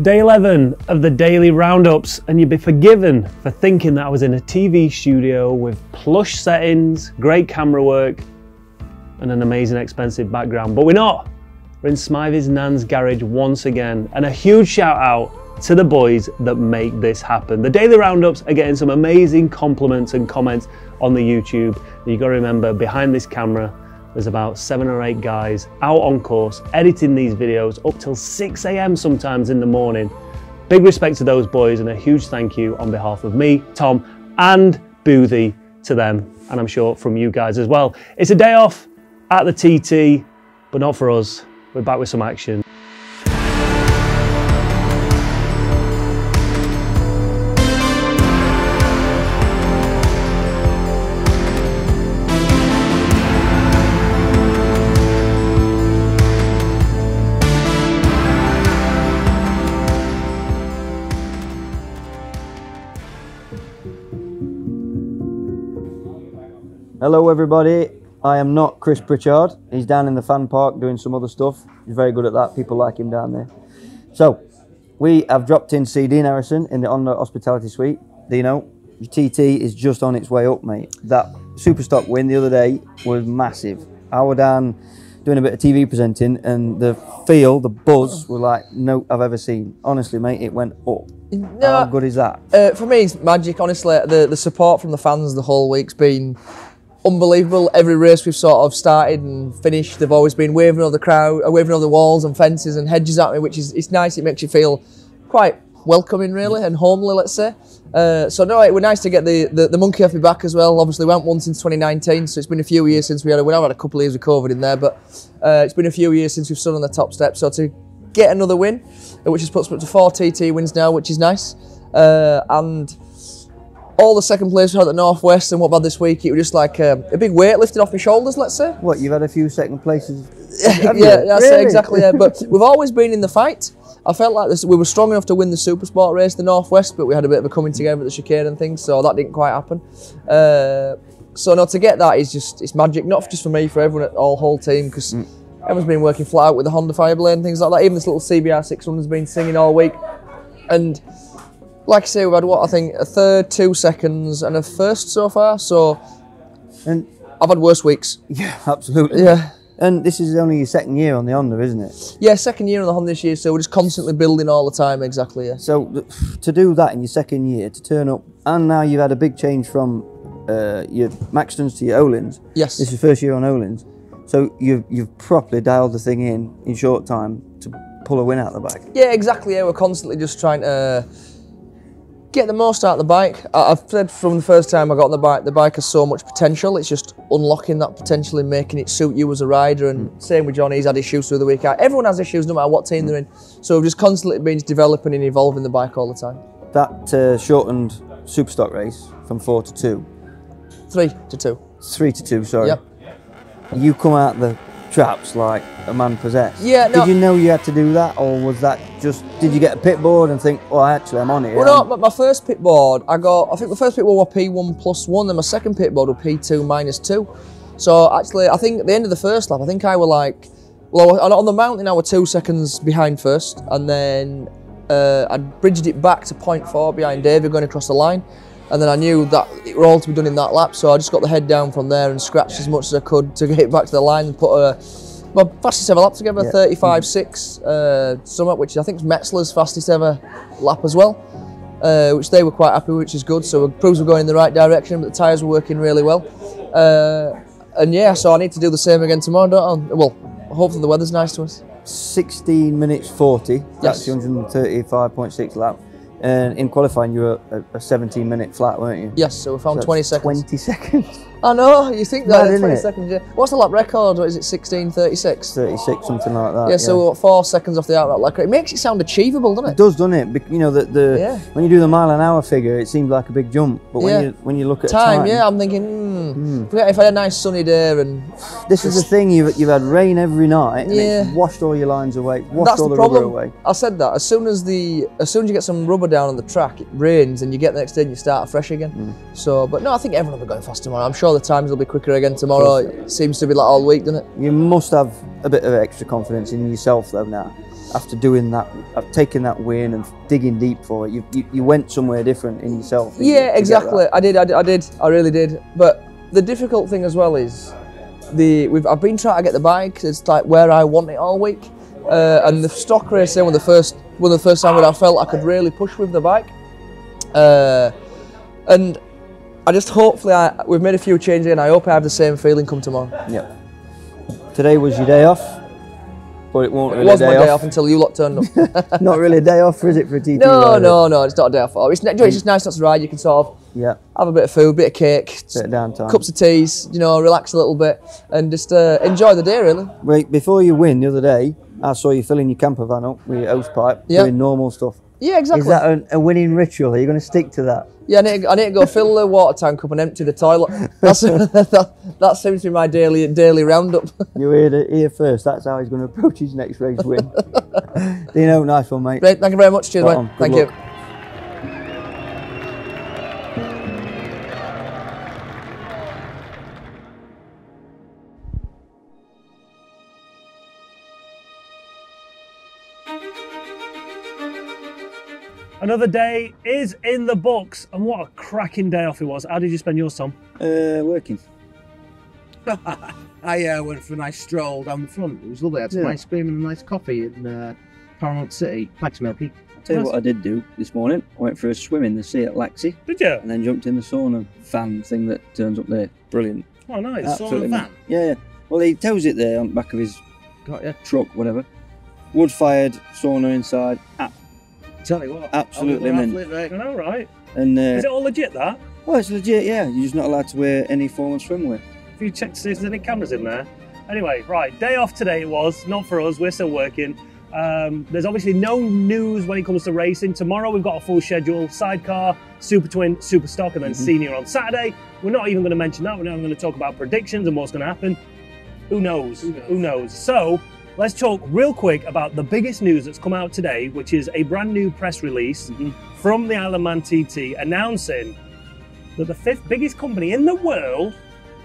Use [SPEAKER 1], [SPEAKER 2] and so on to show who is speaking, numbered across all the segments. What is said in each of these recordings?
[SPEAKER 1] Day 11 of the daily roundups, and you'd be forgiven for thinking that I was in a TV studio with plush settings, great camera work, and an amazing expensive background, but we're not. We're in Smythy's Nan's garage once again, and a huge shout out to the boys that make this happen. The daily roundups are getting some amazing compliments and comments on the YouTube. You got to remember, behind this camera, there's about 7 or 8 guys out on course, editing these videos up till 6 AM sometimes in the morning. Big respect to those boys and a huge thank you on behalf of me, Tom, and Boothy to them, and I'm sure from you guys as well. It's a day off at the TT, but not for us. We're back with some action.
[SPEAKER 2] Hello everybody, I am not Chris Pritchard. He's down in the fan park doing some other stuff. He's very good at that, people like him down there. So, we have dropped in see Dean Harrison in the Honda Hospitality Suite. Dino, your TT is just on its way up, mate. That Superstock win the other day was massive. I was down doing a bit of TV presenting and the feel, the buzz, was like no I've ever seen. Honestly, mate, it went up. No, how good is that?
[SPEAKER 3] For me, it's magic, honestly. The support from the fans the whole week's been unbelievable. Every race we've sort of started and finished, they've always been waving over the crowd, waving over the walls and fences and hedges at me, which is it's nice. It makes you feel quite welcoming, really, and homely, let's say. So no, it was nice to get the monkey off my back as well. Obviously, we haven't won since 2019, so it's been a few years since we had. We have had a couple of years of COVID in there, but it's been a few years since we've stood on the top step. So to get another win, which has put us up to 4 TT wins now, which is nice, and all the second place we had at the Northwest and what about this week, it was just like a big weight lifted off my shoulders, let's say.
[SPEAKER 2] What, you've had a few second places?
[SPEAKER 3] Yeah, that's it, exactly, yeah. But we've always been in the fight. I felt like we were strong enough to win the Supersport race, the Northwest, but we had a bit of a coming together at the chicane and things, so that didn't quite happen. So no, to get that is just, it's magic, not just for me, for everyone at all whole team, because everyone's been working flat out with the Honda Fireblade and things like that. Even this little CBR 600's been singing all week. And like I say, we've had what, I think a third, 2 seconds and a first so far, so and I've had worse weeks.
[SPEAKER 2] Yeah, absolutely.
[SPEAKER 3] Yeah.
[SPEAKER 2] And this is only your second year on the Honda, isn't it?
[SPEAKER 3] Yeah, second year on the Honda this year, so we're just constantly building all the time, exactly, yeah.
[SPEAKER 2] So to do that in your second year, to turn up, and now you've had a big change from your Maxtons to your Olins.
[SPEAKER 3] Yes.
[SPEAKER 2] This is your first year on Olins. So you've properly dialed the thing in short time to pull a win out of the bag.
[SPEAKER 3] Yeah, exactly, yeah, we're constantly just trying to get the most out of the bike. I've said from the first time I got on the bike has so much potential. It's just unlocking that potential and making it suit you as a rider. And same with Johnny, he's had issues through the week. Everyone has issues no matter what team they're in. So we've just constantly been developing and evolving the bike all the time.
[SPEAKER 2] That shortened Superstock race from 4 to 2.
[SPEAKER 3] 3 to 2.
[SPEAKER 2] 3 to 2, sorry.
[SPEAKER 3] Yep.
[SPEAKER 2] You come out the traps like a man possessed.
[SPEAKER 3] Yeah, no.
[SPEAKER 2] Did you know you had to do that, or was that just, did you get a pit board and think, oh, actually I'm on it?
[SPEAKER 3] Well, no, my first pit board, I think the first pit board was P1+1, then my second pit board was P2-2. So actually, I think at the end of the first lap, I think I were like, well, on the mountain I was 2 seconds behind first, and then I bridged it back to 0.4 behind David going across the line. And then I knew that it were all to be done in that lap, so I just got the head down from there and scratched as much as I could to get it back to the line and put my fastest ever lap together, yeah. 35.6 something, which I think is Metzler's fastest ever lap as well, which they were quite happy with, which is good. So it proves we're going in the right direction, but the tyres were working really well. And yeah, so I need to do the same again tomorrow, don't I? Well, hopefully the weather's nice to us.
[SPEAKER 2] 16 minutes 40,
[SPEAKER 3] yes.
[SPEAKER 2] That's 235.6 lap. And in qualifying, you were a 17-minute flat, weren't you?
[SPEAKER 3] Yes, so we found 20 seconds.
[SPEAKER 2] 20 seconds?
[SPEAKER 3] I know, you think that, 20
[SPEAKER 2] it?
[SPEAKER 3] seconds, yeah. What's the lap record? What is it, 16:36?
[SPEAKER 2] 36, something like that.
[SPEAKER 3] Yeah, so we're 4 seconds off the outright lap. It makes it sound achievable, doesn't it?
[SPEAKER 2] It does, doesn't it? You know, when you do the mile-an-hour figure, it seems like a big jump. But when you look at time,
[SPEAKER 3] yeah, I'm thinking, forget if I had a nice sunny day and...
[SPEAKER 2] This is the thing, you've had rain every night, and it's washed all your lines away, washed all the rubber away.
[SPEAKER 3] I said that, as soon as you get some rubber down on the track, it rains, and you get the next day and you start fresh again. So, but no, I think everyone will be going fast tomorrow. I'm sure the times will be quicker again tomorrow. It seems to be like all week, doesn't it?
[SPEAKER 2] You must have a bit of extra confidence in yourself though now. after doing that, taking that win and digging deep for it, you went somewhere different in yourself.
[SPEAKER 3] Yeah, exactly. I did. I really did. But the difficult thing as well is I've been trying to get the bike. It's like where I want it all week, and the stock racing one of the first time when I felt I could really push with the bike, and I just hopefully we've made a few changes and I hope I have the same feeling come tomorrow.
[SPEAKER 2] Yeah. Today was your day off. But it won't really
[SPEAKER 3] It was my day off until you lot turned up.
[SPEAKER 2] Not really a day off, is it, for a TT
[SPEAKER 3] No,
[SPEAKER 2] rider?
[SPEAKER 3] no, it's not a day off. It's just nice not to ride. You can sort of have a bit of food, bit of cake,
[SPEAKER 2] bit of downtime,
[SPEAKER 3] cups of teas, relax a little bit and just enjoy the day, really.
[SPEAKER 2] Wait, before you win the other day, I saw you filling your camper van up with your hose pipe, doing normal stuff.
[SPEAKER 3] Yeah, exactly.
[SPEAKER 2] Is that a winning ritual? Are you going to stick to that?
[SPEAKER 3] Yeah, I need to go fill the water tank up and empty the toilet. That seems to be my daily roundup.
[SPEAKER 2] You heard it here first. That's how he's going to approach his next race win. Dino, nice one, mate.
[SPEAKER 3] Great, thank you very much. Cheers, mate. Thank you.
[SPEAKER 1] Another day is in the books, and what a cracking day off it was. How did you spend yours, Tom?
[SPEAKER 4] Working.
[SPEAKER 5] I went for a nice stroll down the front. It was lovely. I had some ice cream and a nice coffee in Paramount City. Thanks, Milky.
[SPEAKER 4] I'll tell you what I did do this morning. I went for a swim in the sea at Laxey.
[SPEAKER 1] Did you?
[SPEAKER 4] And then jumped in the sauna fan thing that turns up there. Brilliant.
[SPEAKER 1] Oh, nice.
[SPEAKER 4] Absolutely.
[SPEAKER 5] Sauna fan?
[SPEAKER 4] Yeah. Well, he tells it there on the back of his truck, whatever. Wood-fired sauna inside.
[SPEAKER 5] Tell you what,
[SPEAKER 4] absolutely mint.
[SPEAKER 1] I know, right?
[SPEAKER 4] And
[SPEAKER 1] is it all legit, that?
[SPEAKER 4] Well, it's legit, yeah. You're just not allowed to wear any form of swimwear.
[SPEAKER 1] If you check to see if there's any cameras in there. Anyway, right, day off today it was, not for us, we're still working. There's obviously no news when it comes to racing. Tomorrow we've got a full schedule, sidecar, super twin, super stock, and then senior on Saturday. We're not even going to mention that, we're not even going to talk about predictions and what's going to happen. Who knows? Who knows? So, let's talk real quick about the biggest news that's come out today, which is a brand new press release from the Isle of Man TT announcing that the 5th biggest company in the world,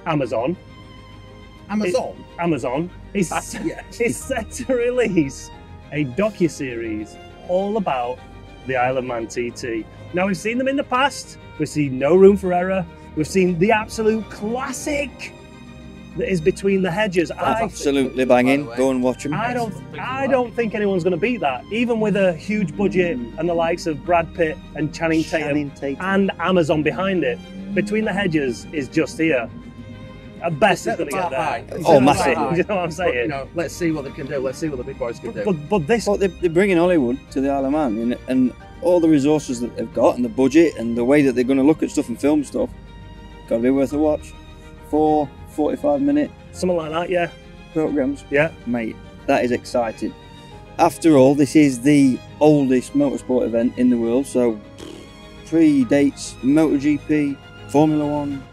[SPEAKER 1] Amazon, is set to release a docuseries all about the Isle of Man TT. Now, we've seen them in the past. We've seen No Room for Error. We've seen the absolute classic that is Between the Hedges.
[SPEAKER 4] Absolutely banging. Go and watch them.
[SPEAKER 1] I don't think anyone's going to beat that, even with a huge budget and the likes of Brad Pitt and Channing Tatum and Amazon behind it. Between the Hedges is just here. At best, it's going to get there.
[SPEAKER 4] Oh, massive.
[SPEAKER 1] Do you know what I'm saying?
[SPEAKER 5] But, let's see what they can do. Let's see what the big boys can do.
[SPEAKER 1] But this...
[SPEAKER 4] Well, they're bringing Hollywood to the Isle of Man, and all the resources that they've got and the budget and the way that they're going to look at stuff and film stuff, got to be worth a watch. 4 45-minute
[SPEAKER 1] something like that, yeah.
[SPEAKER 4] Programs.
[SPEAKER 1] Yeah.
[SPEAKER 4] Mate, that is exciting. After all, this is the oldest motorsport event in the world, so predates MotoGP, Formula One,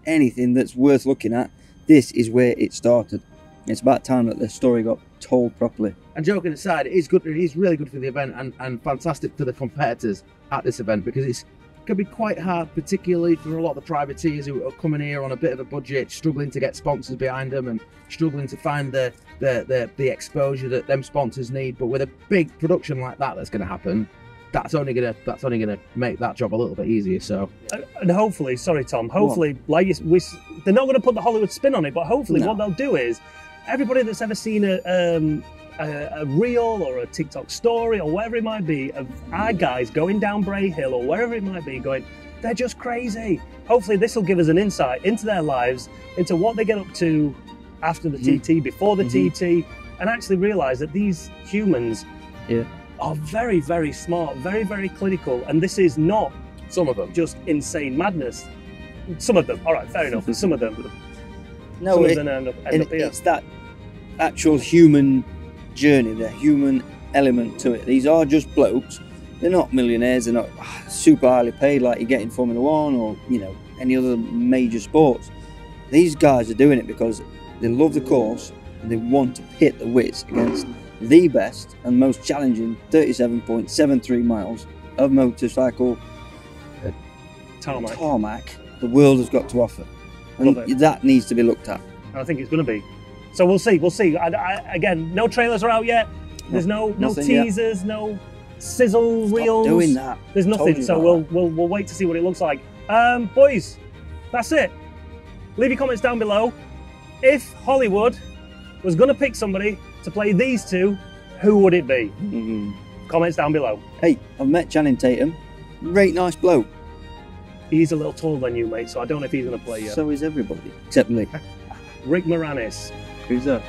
[SPEAKER 4] anything that's worth looking at. This is where it started. It's about time that the story got told properly.
[SPEAKER 5] And joking aside, it is good. It is really good for the event and fantastic for the competitors at this event, because it can be quite hard, particularly for a lot of the privateers who are coming here on a bit of a budget, struggling to get sponsors behind them and struggling to find the exposure that them sponsors need. But with a big production like that that's going to happen, that's only gonna make that job a little bit easier. So,
[SPEAKER 1] and hopefully, sorry Tom, hopefully, they're not going to put the Hollywood spin on it, but hopefully what they'll do is everybody that's ever seen a reel or a TikTok story or whatever it might be of our guys going down Bray Hill or wherever it might be, going, they're just crazy. Hopefully this will give us an insight into their lives, into what they get up to after the TT, before the TT, and actually realise that these humans are very, very smart, very, very clinical, and this is not
[SPEAKER 5] some of them
[SPEAKER 1] just insane madness. Some of them, all right, fair enough. Some of them,
[SPEAKER 4] no,
[SPEAKER 1] some of them end up here.
[SPEAKER 4] It's that actual human journey, the human element to it. These are just blokes. They're not millionaires. They're not super highly paid like you get in Formula One or any other major sports. These guys are doing it because they love the course and they want to pit the wits against the best and most challenging 37.73 miles of motorcycle tarmac the world has got to offer, and that needs to be looked at.
[SPEAKER 1] I think it's going to be. So we'll see. Again, no trailers are out yet. There's no
[SPEAKER 4] nothing yet.
[SPEAKER 1] teasers, no sizzle
[SPEAKER 4] Stop
[SPEAKER 1] reels.
[SPEAKER 4] doing that.
[SPEAKER 1] There's
[SPEAKER 4] Told
[SPEAKER 1] nothing.
[SPEAKER 4] you
[SPEAKER 1] So
[SPEAKER 4] about
[SPEAKER 1] we'll wait to see what it looks like. Boys, that's it. Leave your comments down below. If Hollywood was gonna pick somebody to play these two, who would it be? Comments down below.
[SPEAKER 4] Hey, I've met Channing Tatum. Great, nice bloke.
[SPEAKER 1] He's a little taller than you, mate, so I don't know if he's gonna play you.
[SPEAKER 4] So is everybody, except me.
[SPEAKER 1] Rick Moranis.
[SPEAKER 4] Who's that?